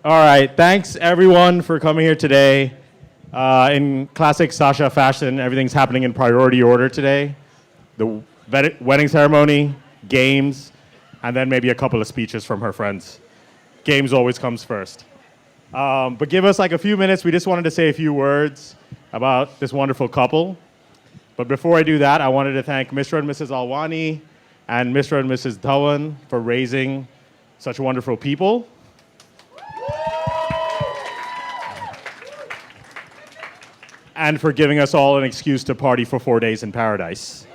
All right, thanks everyone for coming here today. In classic Sasha fashion, everything's happening in priority order today. The wedding ceremony, games, and then maybe a couple of speeches from her friends. Games always comes first. But give us like a few minutes. We just wanted to say a few words about this wonderful couple. But before I do that, I wanted to thank Mr. and Mrs. Alwani and Mr. and Mrs. Dhawan for raising such wonderful people. And for giving us all an excuse to party for 4 days in paradise.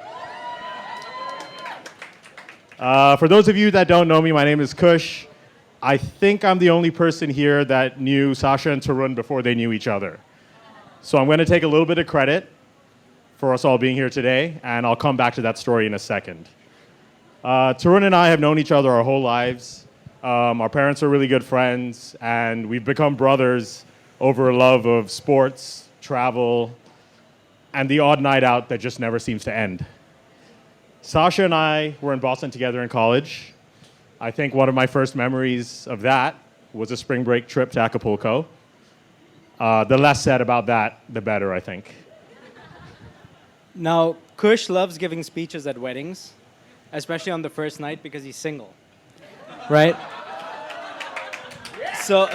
For those of you that don't know me, my name is Kush. I think I'm the only person here that knew Sasha and Tarun before they knew each other. So I'm going to take a little bit of credit for us all being here today, and I'll come back to that story in a second. Tarun and I have known each other our whole lives. Our parents are really good friends, and we've become brothers over a love of sports, travel, and the odd night out that just never seems to end. Sasha and I were in Boston together in college. I think one of my first memories of that was a spring break trip to Acapulco. The less said about that, the better, I think. Now, Kush loves giving speeches at weddings, especially on the first night because he's single, right? So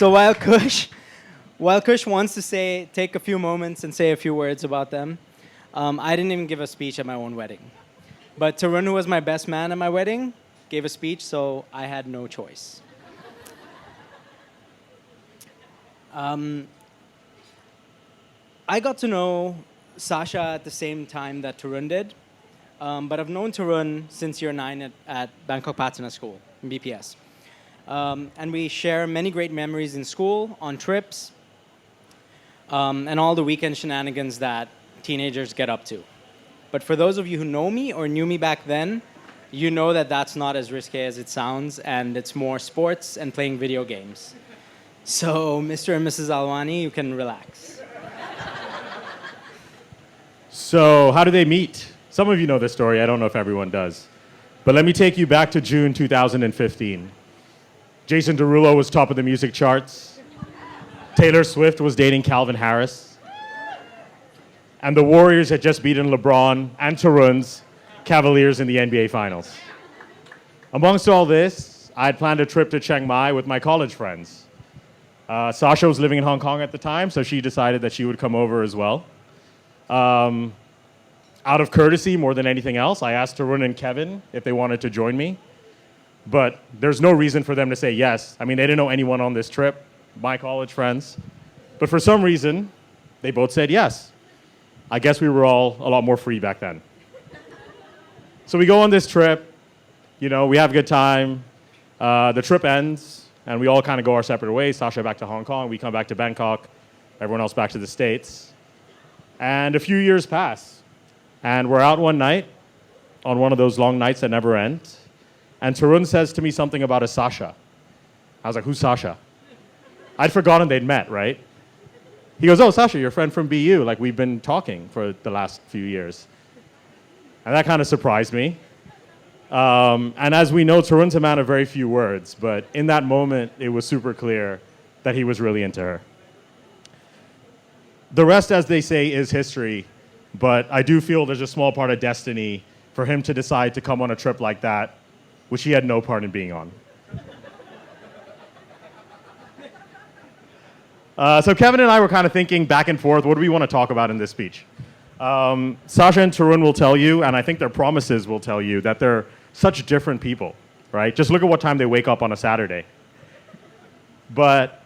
while Kush wants to take a few moments and say a few words about them, I didn't even give a speech at my own wedding. But Tarun, who was my best man at my wedding, gave a speech, so I had no choice. I got to know Sasha at the same time that Tarun did, but I've known Tarun since year 9 at Bangkok Pattana School, in BPS. And we share many great memories in school, on trips, and all the weekend shenanigans that teenagers get up to. But for those of you who know me or knew me back then, you know that that's not as risque as it sounds, and it's more sports and playing video games. So, Mr. and Mrs. Alwani, you can relax. So how do they meet? Some of you know this story. I don't know if everyone does. But let me take you back to June 2015. Jason Derulo was top of the music charts. Taylor Swift was dating Calvin Harris. And the Warriors had just beaten LeBron and Tarun's Cavaliers in the NBA Finals. Amongst all this, I had planned a trip to Chiang Mai with my college friends. Sasha was living in Hong Kong at the time, so she decided that she would come over as well. Out of courtesy, more than anything else, I asked Tarun and Kevin if they wanted to join me. But there's no reason for them to say yes. I mean, they didn't know anyone on this trip, my college friends. But for some reason, they both said yes. I guess we were all a lot more free back then. So we go on this trip, we have a good time. The trip ends, and we all kind of go our separate ways. Sasha back to Hong Kong, we come back to Bangkok, everyone else back to the States. And a few years pass, and we're out one night, on one of those long nights that never end, and Tarun says to me something about a Sasha. I was like, who's Sasha? I'd forgotten they'd met, right? He goes, oh, Sasha, your friend from BU. Like, we've been talking for the last few years. And that kind of surprised me. And as we know, Tarun's a man of very few words. But in that moment, it was super clear that he was really into her. The rest, as they say, is history. But I do feel there's a small part of destiny for him to decide to come on a trip like that, which he had no part in being on. So Kevin and I were kind of thinking back and forth, what do we want to talk about in this speech? Sasha and Tarun will tell you, and I think their promises will tell you, that they're such different people, right? Just look at what time they wake up on a Saturday. But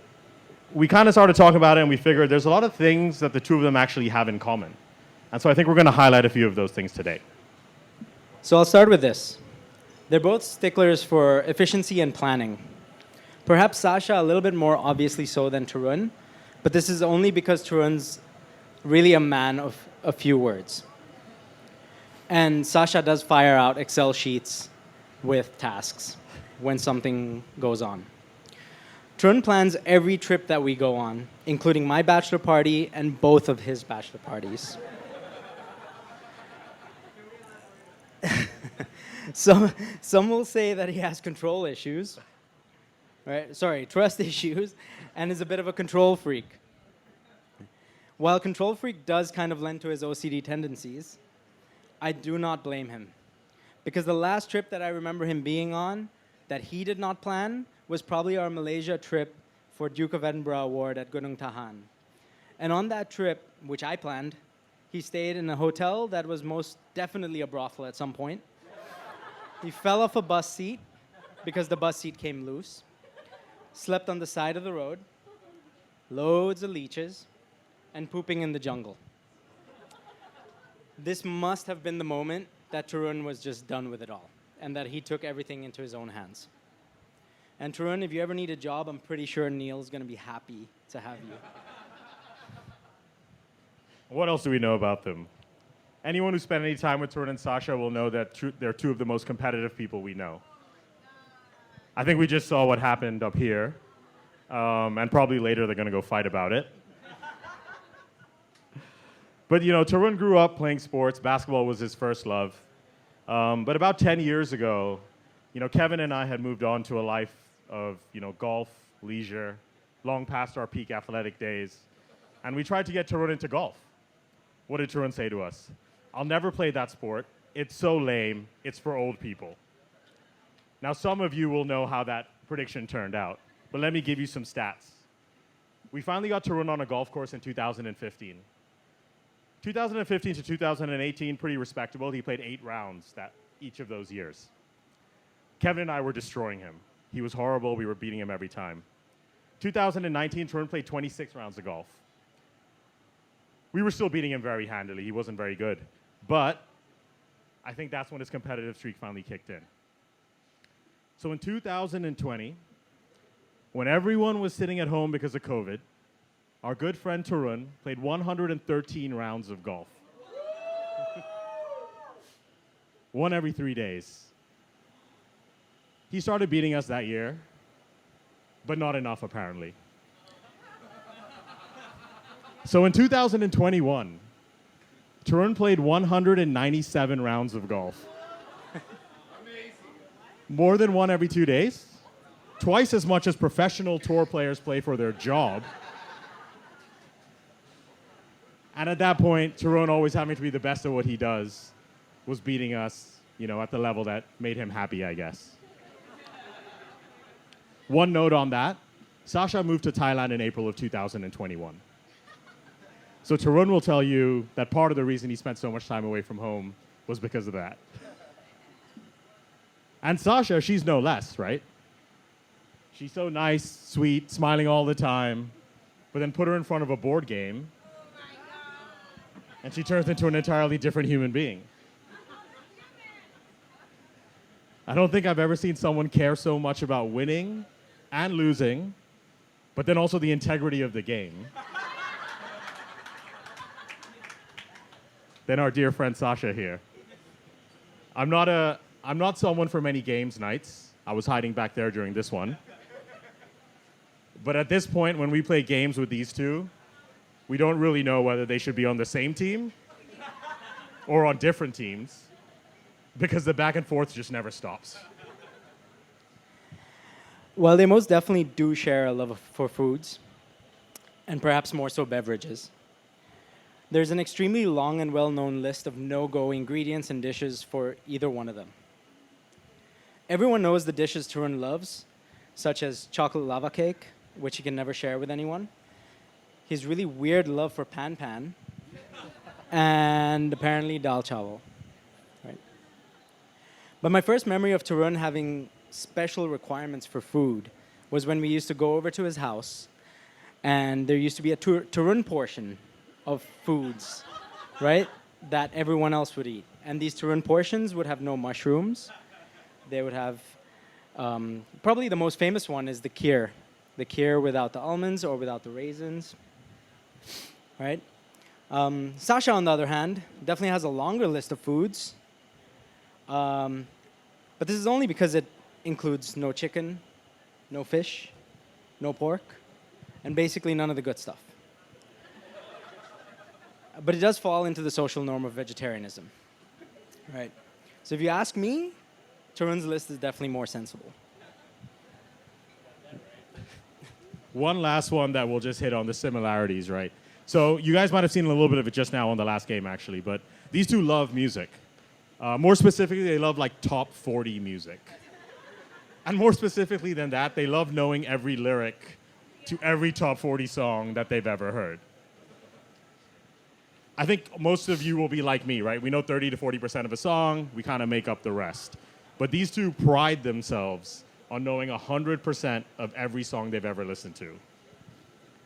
we kind of started talking about it, and we figured there's a lot of things that the two of them actually have in common. And so I think we're going to highlight a few of those things today. So I'll start with this. They're both sticklers for efficiency and planning. Perhaps Sasha a little bit more obviously so than Tarun, but this is only because Tarun's really a man of a few words. And Sasha does fire out Excel sheets with tasks when something goes on. Tarun plans every trip that we go on, including my bachelor party and both of his bachelor parties. Some will say that he has control issues. right? Sorry, trust issues, and is a bit of a control freak. While control freak does kind of lend to his OCD tendencies, I do not blame him. Because the last trip that I remember him being on that he did not plan was probably our Malaysia trip for Duke of Edinburgh Award at Gunung Tahan. And on that trip, which I planned, he stayed in a hotel that was most definitely a brothel at some point. He fell off a bus seat because the bus seat came loose, slept on the side of the road, loads of leeches, and pooping in the jungle. This must have been the moment that Tarun was just done with it all, and that he took everything into his own hands. And Tarun, if you ever need a job, I'm pretty sure Neil's going to be happy to have you. What else do we know about them? Anyone who spent any time with Tarun and Sasha will know that they're two of the most competitive people we know. I think we just saw what happened up here, and probably later they're going to go fight about it. But Tarun grew up playing sports. Basketball was his first love. But about 10 years ago, Kevin and I had moved on to a life of golf, leisure, long past our peak athletic days, and we tried to get Tarun into golf. What did Tarun say to us? "I'll never play that sport. It's so lame. It's for old people." Now, some of you will know how that prediction turned out, but let me give you some stats. We finally got Tarun on a golf course in 2015. 2015 to 2018, pretty respectable. He played 8 rounds each of those years. Kevin and I were destroying him. He was horrible. We were beating him every time. 2019, Tarun played 26 rounds of golf. We were still beating him very handily. He wasn't very good. But I think that's when his competitive streak finally kicked in. So in 2020, when everyone was sitting at home because of COVID, our good friend Tarun played 113 rounds of golf. One every 3 days. He started beating us that year, but not enough apparently. So in 2021, Tarun played 197 rounds of golf. More than one every 2 days. Twice as much as professional tour players play for their job. And at that point, Tarun, always having to be the best at what he does, was beating us, at the level that made him happy, I guess. One note on that, Sasha moved to Thailand in April of 2021. So Tarun will tell you that part of the reason he spent so much time away from home was because of that. And Sasha, she's no less, right? She's so nice, sweet, smiling all the time, but then put her in front of a board game, and she turns into an entirely different human being. I don't think I've ever seen someone care so much about winning and losing, but then also the integrity of the game, than our dear friend Sasha here. I'm not someone for many games nights. I was hiding back there during this one. But at this point, when we play games with these two, we don't really know whether they should be on the same team or on different teams, because the back and forth just never stops. Well, they most definitely do share a love for foods, and perhaps more so beverages. There's an extremely long and well-known list of no-go ingredients and dishes for either one of them. Everyone knows the dishes Tarun loves, such as chocolate lava cake, which he can never share with anyone, his really weird love for pan, and apparently dal chawal. Right? But my first memory of Tarun having special requirements for food was when we used to go over to his house, and there used to be a Tarun portion of foods, right, that everyone else would eat. And these Tarun portions would have no mushrooms. They would have, probably the most famous one is the kheer without the almonds or without the raisins, right? Sasha, on the other hand, definitely has a longer list of foods, but this is only because it includes no chicken, no fish, no pork, and basically none of the good stuff. But it does fall into the social norm of vegetarianism, right? So if you ask me, Tarun's list is definitely more sensible. one last one that we'll just hit on the similarities, right? So you guys might have seen a little bit of it just now on the last game, actually, but these two love music. More specifically, they love like top 40 music. And more specifically than that, they love knowing every lyric to every top 40 song that they've ever heard. I think most of you will be like me, right? We know 30 to 40% of a song, we kind of make up the rest. But these two pride themselves on knowing 100% of every song they've ever listened to.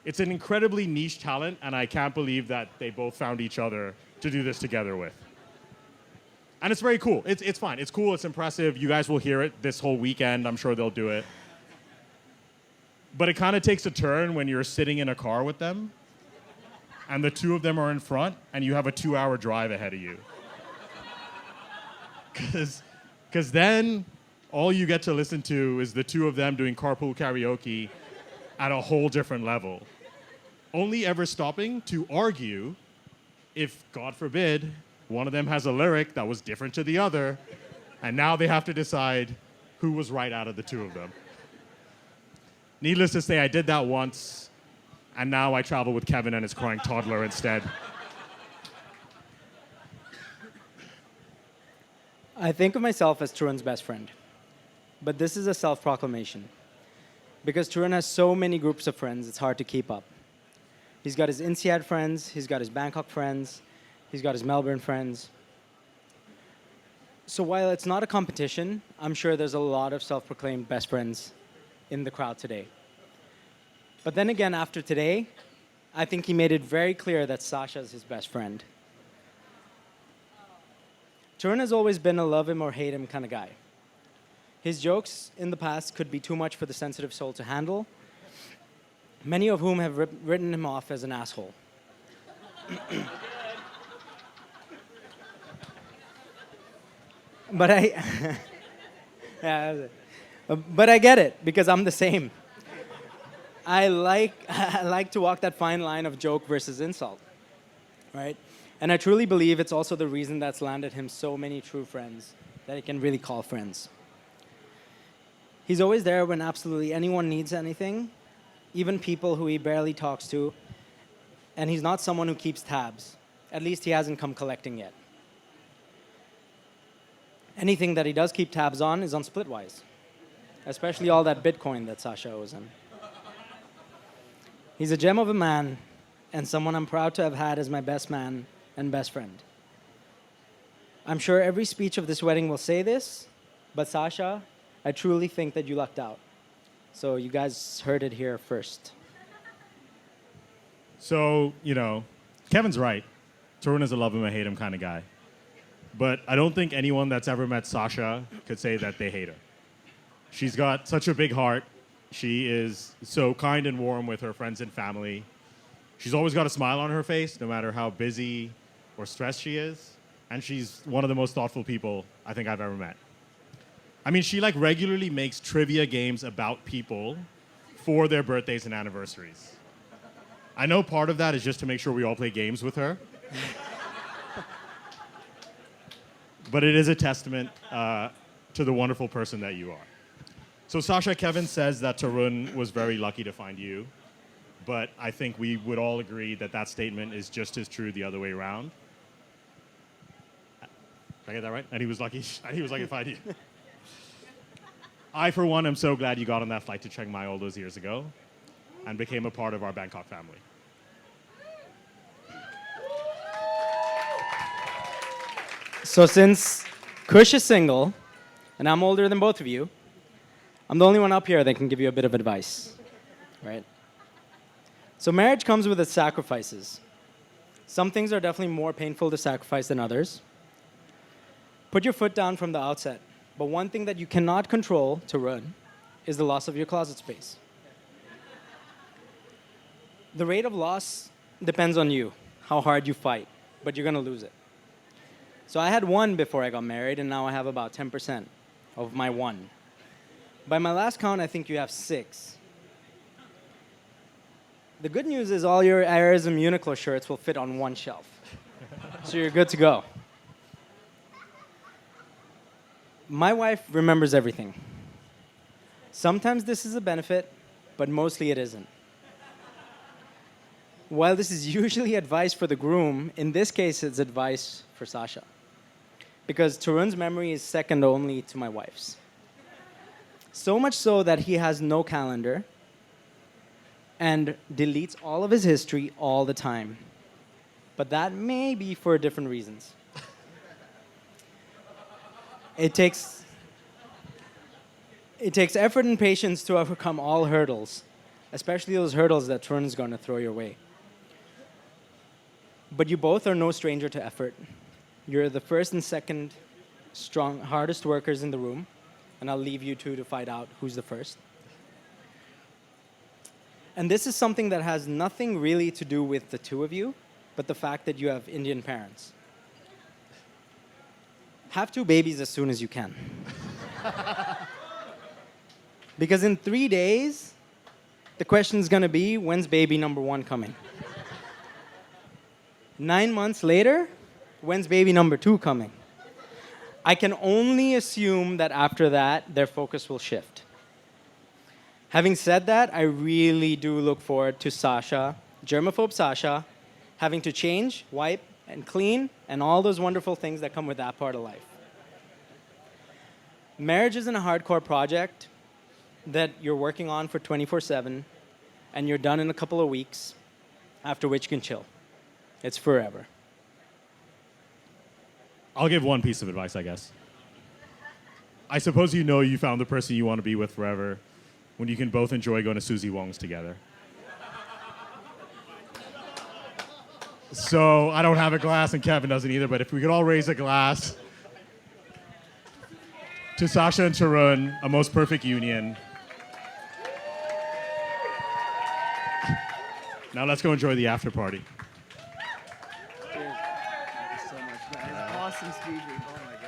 It's an incredibly niche talent, and I can't believe that they both found each other to do this together with. And it's very cool. It's fine. It's cool. It's impressive. You guys will hear it this whole weekend. I'm sure they'll do it. But it kind of takes a turn when you're sitting in a car with them and the two of them are in front and you have a 2-hour drive ahead of you. Because then all you get to listen to is the two of them doing carpool karaoke at a whole different level. Only ever stopping to argue if, God forbid, one of them has a lyric that was different to the other, and now they have to decide who was right out of the two of them. Needless to say, I did that once, and now I travel with Kevin and his crying toddler instead. I think of myself as Tarun's best friend, but this is a self-proclamation. Because Tarun has so many groups of friends, it's hard to keep up. He's got his INSEAD friends, he's got his Bangkok friends, he's got his Melbourne friends. So while it's not a competition, I'm sure there's a lot of self-proclaimed best friends in the crowd today. But then again, after today, I think he made it very clear that Sasha is his best friend. Tarun has always been a love him or hate him kind of guy. His jokes in the past could be too much for the sensitive soul to handle, many of whom have written him off as an asshole. But but I get it, because I'm the same. I like to walk that fine line of joke versus insult, right? And I truly believe it's also the reason that's landed him so many true friends that he can really call friends. He's always there when absolutely anyone needs anything, even people who he barely talks to, and he's not someone who keeps tabs. At least he hasn't come collecting yet. Anything that he does keep tabs on is on Splitwise, especially all that Bitcoin that Sasha owes him. He's a gem of a man and someone I'm proud to have had as my best man and best friend. I'm sure every speech of this wedding will say this, but Sasha, I truly think that you lucked out. So you guys heard it here first. So, Kevin's right. Tarun is a love him or hate him kind of guy. But I don't think anyone that's ever met Sasha could say that they hate her. She's got such a big heart. She is so kind and warm with her friends and family. She's always got a smile on her face, no matter how busy or stressed she is. And she's one of the most thoughtful people I think I've ever met. I mean, she regularly makes trivia games about people for their birthdays and anniversaries. I know part of that is just to make sure we all play games with her. But it is a testament to the wonderful person that you are. So Sasha, Kevin says that Tarun was very lucky to find you. But I think we would all agree that that statement is just as true the other way around. Did I get that right? And he was lucky to find you. I, for one, am so glad you got on that flight to Chiang Mai all those years ago and became a part of our Bangkok family. So since Kush is single, and I'm older than both of you, I'm the only one up here that can give you a bit of advice, right? So marriage comes with its sacrifices. Some things are definitely more painful to sacrifice than others. Put your foot down from the outset. But one thing that you cannot control, Tarun, is the loss of your closet space. The rate of loss depends on you, how hard you fight, but you're going to lose it. So I had one before I got married, and now I have about 10% of my one. By my last count, I think you have 6. The good news is all your Arism Uniqlo shirts will fit on one shelf. So you're good to go. My wife remembers everything. Sometimes this is a benefit, but mostly it isn't. While this is usually advice for the groom, in this case, it's advice for Sasha. Because Tarun's memory is second only to my wife's. So much so that he has no calendar and deletes all of his history all the time. But that may be for different reasons. It takes effort and patience to overcome all hurdles, especially those hurdles that Tarun is going to throw your way. But you both are no stranger to effort. You're the first and second strong, hardest workers in the room, and I'll leave you two to fight out who's the first. And this is something that has nothing really to do with the two of you, but the fact that you have Indian parents. Have two babies as soon as you can. Because in 3 days, the question is going to be, when's baby number 1 coming? 9 months later, when's baby number 2 coming? I can only assume that after that, their focus will shift. Having said that, I really do look forward to Sasha, germaphobe Sasha, having to change, wipe, and clean, and all those wonderful things that come with that part of life. Marriage isn't a hardcore project that you're working on for 24/7, and you're done in a couple of weeks, after which you can chill. It's forever. I'll give one piece of advice, I guess. I suppose you know you found the person you want to be with forever when you can both enjoy going to Susie Wong's together. So I don't have a glass and Kevin doesn't either, but if we could all raise a glass to Sasha and Tarun, a most perfect union. Now let's go enjoy the after party. Cheers. Thank you so much, man. Awesome speaking. Oh my God.